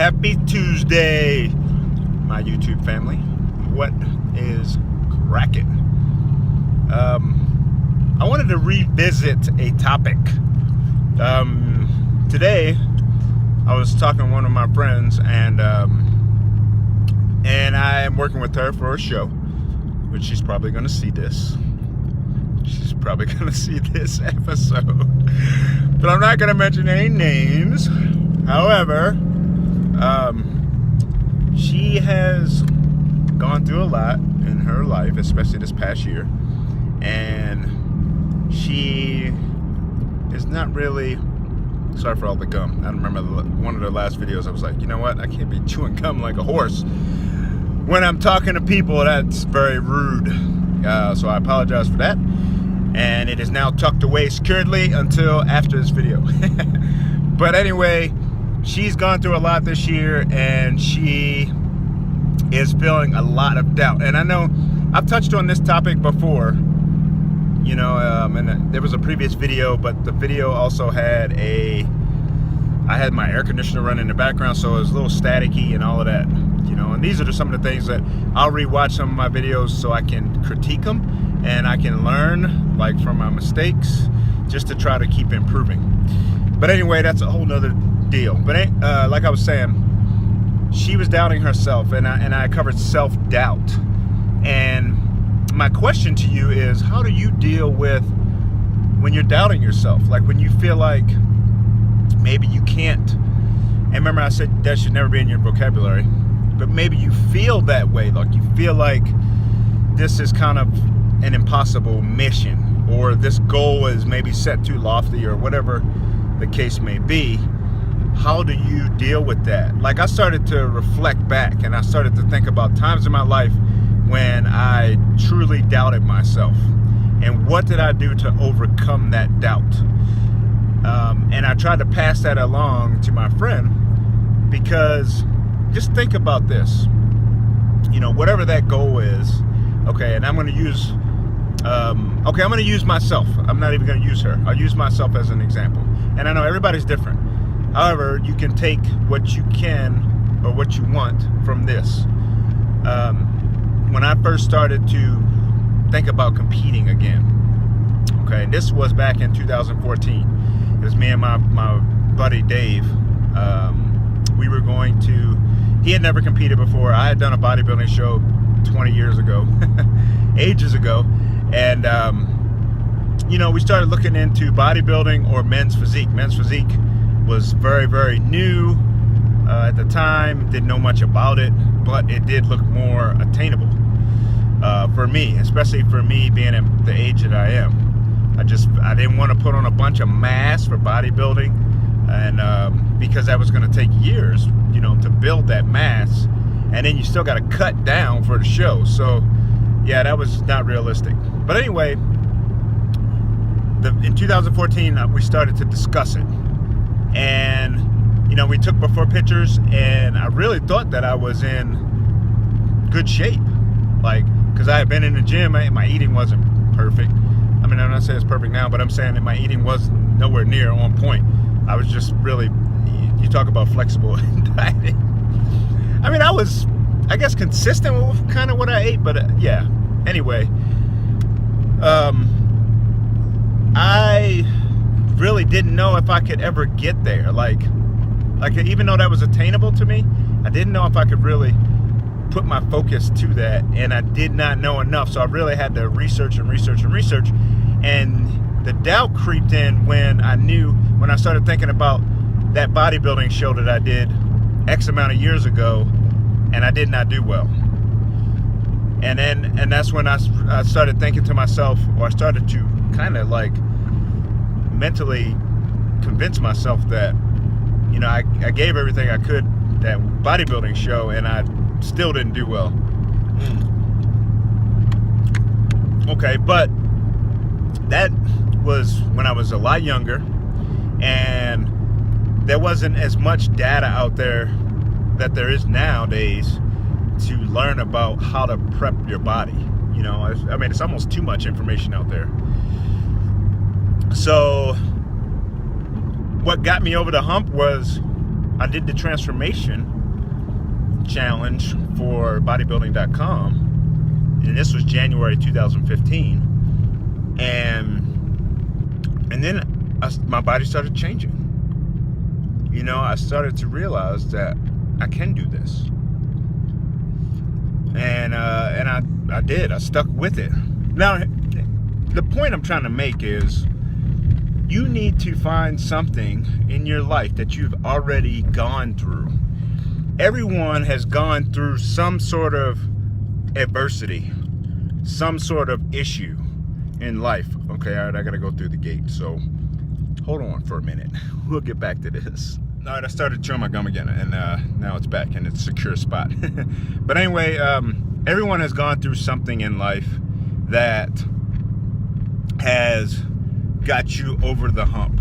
Happy Tuesday, my YouTube family. What is cracking? I wanted to revisit a topic. Today, I was talking to one of my friends, and I am working with her for a show, which she's probably going to see this. She's probably going to see this episode, but I'm not going to mention any names. However, she has gone through a lot in her life, especially this past year, and she is not really, sorry for all the gum. I remember one of the last videos, I was like, you know what, I can't be chewing gum like a horse when I'm talking to people. That's very rude, so I apologize for that, and it is now tucked away securely until after this video. But anyway, she's gone through a lot this year, and she is feeling a lot of doubt. And I know I've touched on this topic before, you know, and there was a previous video, but the video also had I had my air conditioner running in the background, so it was a little staticky and all of that, you know. And these are just some of the things that I'll rewatch some of my videos so I can critique them and I can learn, like, from my mistakes, just to try to keep improving. But anyway, that's a whole nother deal. But like I was saying, she was doubting herself, and I covered self-doubt. And my question to you is, how do you deal with when you're doubting yourself? Like when you feel like maybe you can't, and remember I said that should never be in your vocabulary, but maybe you feel that way, like you feel like this is kind of an impossible mission, or this goal is maybe set too lofty, or whatever the case may be. How do you deal with that? Like, I started to reflect back, and I started to think about times in my life when I truly doubted myself, and what did I do to overcome that doubt? And I tried to pass that along to my friend, because just think about this, you know, whatever that goal is. Okay, and I'm going to use I'm going to use myself. I'm not even going to use her. I'll use myself as an example. And I know everybody's different. However, you can take what you can or what you want from this. When I first started to think about competing again, okay, and this was back in 2014. It was me and my buddy Dave. We were going to, he had never competed before. I had done a bodybuilding show 20 years ago, ages ago. And, you know, we started looking into bodybuilding or men's physique. Men's physique was very, very new at the time. Didn't know much about it, but it did look more attainable for me, especially for me being at the age that I am. I didn't want to put on a bunch of mass for bodybuilding, and because that was going to take years, you know, to build that mass, and then you still got to cut down for the show. So yeah, that was not realistic. But anyway, in 2014, we started to discuss it. And, you know, we took before pictures, and I really thought that I was in good shape. Like, because I had been in the gym, my eating wasn't perfect. I mean, I'm not saying it's perfect now, but I'm saying that my eating was nowhere near on point. I was just really, you talk about flexible dieting. I mean, I was, I guess, consistent with kind of what I ate, but yeah. Anyway, I really didn't know if I could ever get there. Like even though that was attainable to me, I didn't know if I could really put my focus to that, and I did not know enough. So I really had to research and research and research, and the doubt creeped in when I started thinking about that bodybuilding show that I did X amount of years ago, and I did not do well. And that's when I started thinking to myself, or I started to kind of like mentally convince myself that, you know, I gave everything I could that bodybuilding show, and I still didn't do well. Okay, but that was when I was a lot younger, and there wasn't as much data out there that there is nowadays to learn about how to prep your body. You know, I mean, it's almost too much information out there. So what got me over the hump was I did the transformation challenge for bodybuilding.com, and this was January 2015, and then my body started changing. You know, I started to realize that I can do this, and I did. I stuck with it. Now, the point I'm trying to make is, you need to find something in your life that you've already gone through. Everyone has gone through some sort of adversity, some sort of issue in life. Okay, all right, I gotta go through the gate, so hold on for a minute. We'll get back to this. All right, I started chewing my gum again, and now it's back in its secure spot. But anyway, everyone has gone through something in life that has got you over the hump.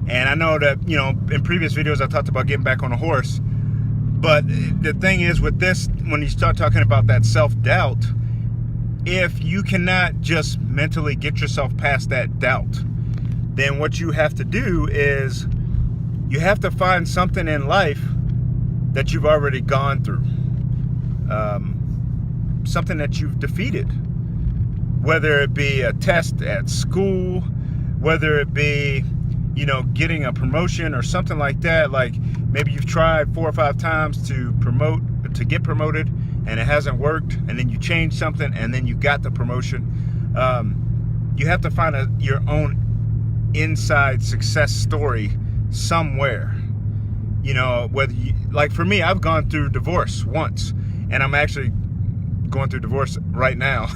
And I know that, you know, in previous videos I talked about getting back on a horse, but the thing is with this, when you start talking about that self-doubt, if you cannot just mentally get yourself past that doubt, then what you have to do is you have to find something in life that you've already gone through, something that you've defeated, whether it be a test at school, whether it be, you know, getting a promotion or something like that. Like maybe you've tried 4 or 5 times to get promoted and it hasn't worked, and then you change something and then you got the promotion. You have to find your own inside success story somewhere. You know, whether you, like for me, I've gone through divorce once, and I'm actually going through divorce right now.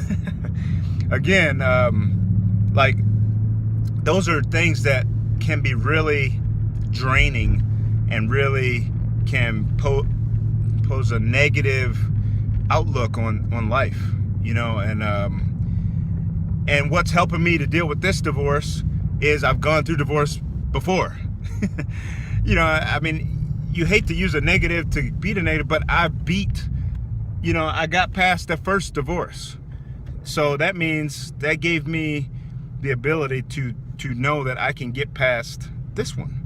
Again, like those are things that can be really draining and really can pose a negative outlook on life, you know. And what's helping me to deal with this divorce is I've gone through divorce before. You know, I mean, you hate to use a negative to beat a negative, but I got past the first divorce. So that means that gave me the ability to know that I can get past this one.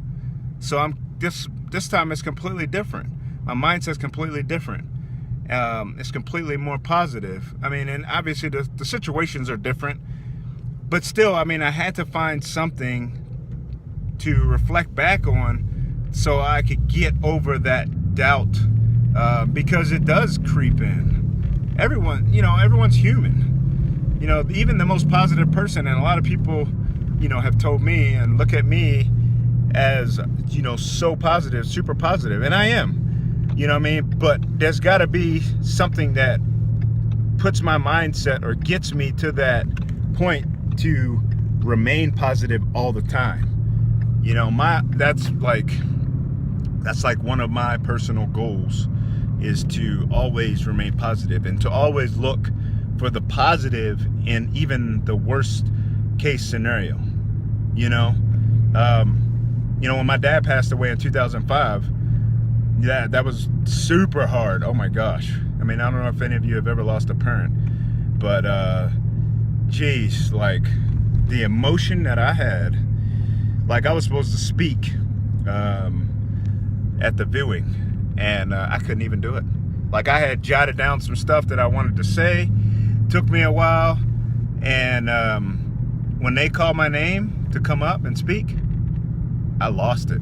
So this time it's completely different. My mindset's completely different. It's completely more positive. I mean, and obviously the situations are different, but still, I mean, I had to find something to reflect back on so I could get over that doubt, because it does creep in. Everyone's human. You know, even the most positive person, and a lot of people, you know, have told me and look at me as, you know, so positive, super positive, and I am, you know what I mean? But there's got to be something that puts my mindset or gets me to that point to remain positive all the time. You know, that's like one of my personal goals, is to always remain positive and to always look for the positive in even the worst case scenario. You know, when my dad passed away in 2005, yeah, that was super hard. Oh my gosh. I mean, I don't know if any of you have ever lost a parent, but geez, like the emotion that I had, like I was supposed to speak at the viewing, and I couldn't even do it. Like I had jotted down some stuff that I wanted to say. Took me a while, and when they called my name to come up and speak, I lost it.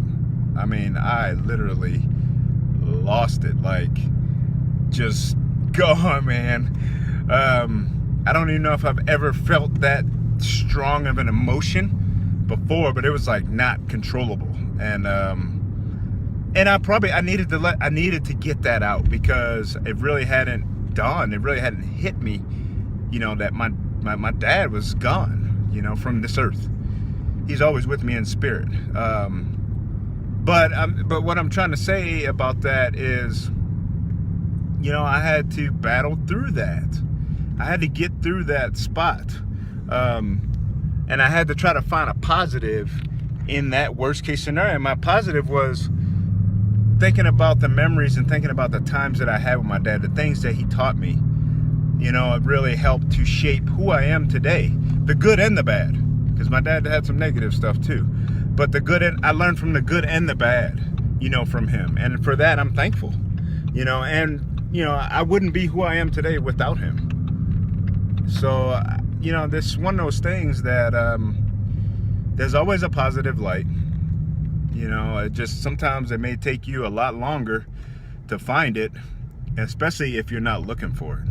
I mean, I literally lost it. Like, just gone, man. I don't even know if I've ever felt that strong of an emotion before, but it was like not controllable. And I needed to get that out, because it really hadn't dawned. It really hadn't hit me, you know, that my dad was gone, you know, from this earth. He's always with me in spirit. But what I'm trying to say about that is, you know, I had to battle through that. I had to get through that spot. And I had to try to find a positive in that worst case scenario. And my positive was thinking about the memories and thinking about the times that I had with my dad, the things that he taught me. You know, it really helped to shape who I am today, the good and the bad, because my dad had some negative stuff too. But I learned from the good and the bad from him. And for that, I'm thankful, and, I wouldn't be who I am today without him. So, this one of those things that there's always a positive light. It just sometimes it may take you a lot longer to find it, especially if you're not looking for it.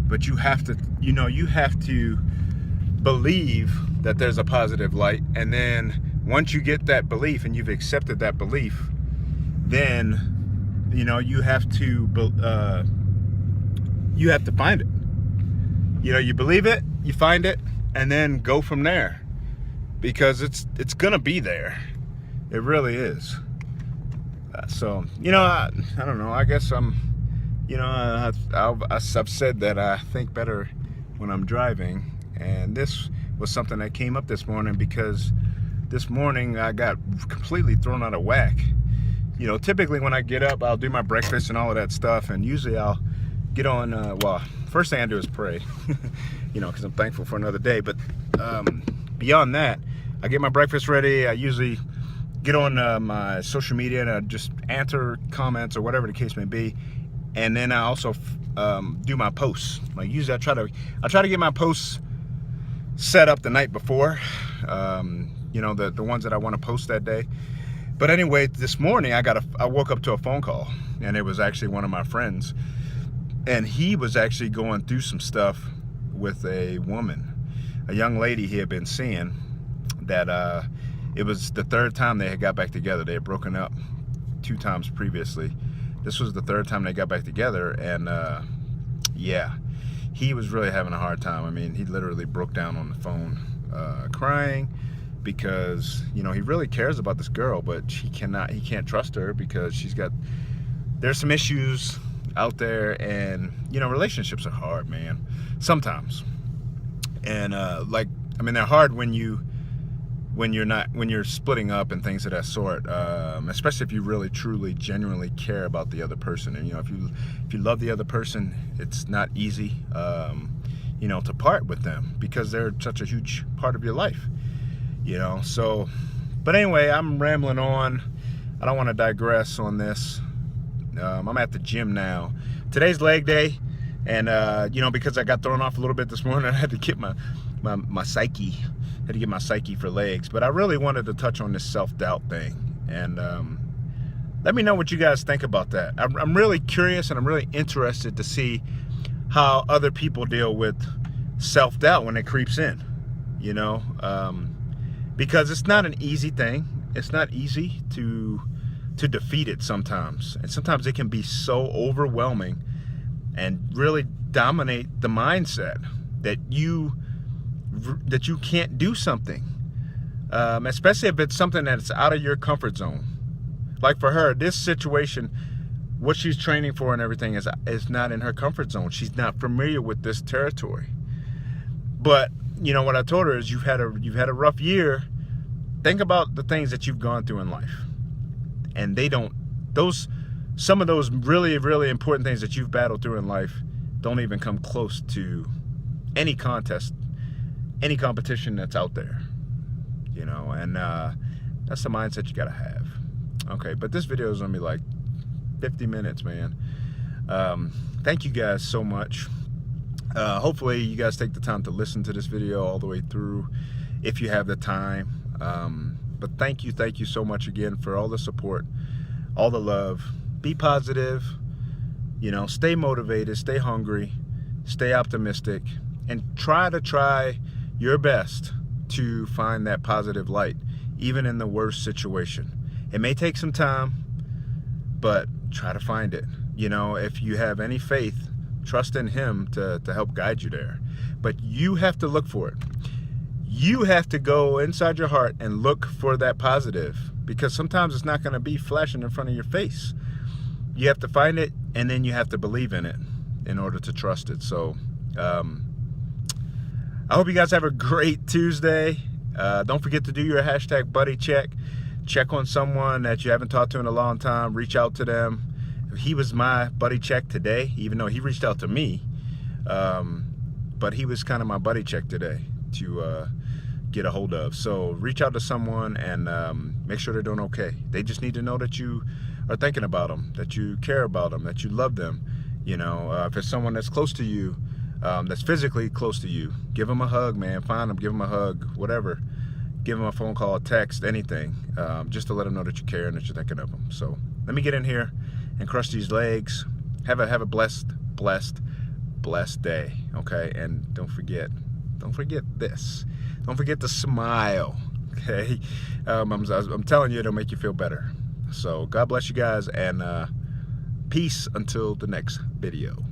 But you have to, you have to believe that there's a positive light, and then once you get that belief and you've accepted that belief, then you have to find it. You believe it, you find it, and then go from there, because it's gonna be there. It really is. So I don't know. I guess I'm, I've said that I think better when I'm driving, and this was something that came up this morning, because this morning I got completely thrown out of whack. Typically when I get up, I'll do my breakfast and all of that stuff, and usually I'll get on, first thing I do is pray, because I'm thankful for another day. But beyond that, I get my breakfast ready. I usually get on my social media and I just answer comments or whatever the case may be, and then I also do my posts. Like, usually I try to get my posts set up the night before, the ones that I want to post that day. But anyway, this morning I woke up to a phone call, and it was actually one of my friends, and he was actually going through some stuff with a woman, a young lady he had been seeing. That it was the third time they had got back together. They had broken up 2 times previously. This was the third time they got back together, and yeah, he was really having a hard time. I mean, he literally broke down on the phone, crying, because he really cares about this girl, but he can't trust her, because there's some issues out there, and relationships are hard, man, sometimes. And they're hard when you're splitting up and things of that sort, especially if you really truly genuinely care about the other person. And if you love the other person, it's not easy to part with them, because they're such a huge part of your life. So, but anyway, I'm rambling on. I don't want to digress on this. I'm at the gym now. Today's leg day, and because I got thrown off a little bit this morning, I had to get my psyche. Had to get my psyche for legs. But I really wanted to touch on this self-doubt thing, and let me know what you guys think about that. I'm really curious, and I'm really interested to see how other people deal with self-doubt when it creeps in. Because it's not an easy thing. It's not easy to defeat it sometimes. And sometimes it can be so overwhelming and really dominate the mindset that you can't do something. Especially if it's something that's out of your comfort zone. Like for her, this situation, what she's training for and everything is not in her comfort zone. She's not familiar with this territory. But what I told her is, you've had a rough year. Think about the things that you've gone through in life, and some of those really, really important things that you've battled through in life don't even come close to any contest, any competition that's out there. And that's the mindset you gotta have. Okay, but this video is gonna be like 50 minutes, man. Thank you guys so much. Hopefully you guys take the time to listen to this video all the way through, if you have the time. But thank you so much again for all the support, all the love. Be positive, stay motivated, stay hungry, stay optimistic, and try your best to find that positive light, even in the worst situation. It may take some time, but try to find it. If you have any faith, trust in Him to help guide you there. But you have to look for it. You have to go inside your heart and look for that positive, because sometimes it's not going to be flashing in front of your face. You have to find it, and then you have to believe in it in order to trust it. So I hope you guys have a great Tuesday. Don't forget to do your hashtag buddy check. Check on someone that you haven't talked to in a long time. Reach out to them. He was my buddy check today, even though he reached out to me. But he was kind of my buddy check today to get a hold of. So reach out to someone and make sure they're doing okay. They just need to know that you are thinking about them, that you care about them, that you love them. You know, if it's someone that's close to you, that's physically close to you, give them a hug, man. Find them, give them a hug, whatever. Give them a phone call, a text, anything, just to let them know that you care and that you're thinking of them. So let me get in here and crush these legs. Have a blessed day, okay? And don't forget this. Don't forget to smile, okay? I'm telling you, it'll make you feel better. So God bless you guys, and peace until the next video.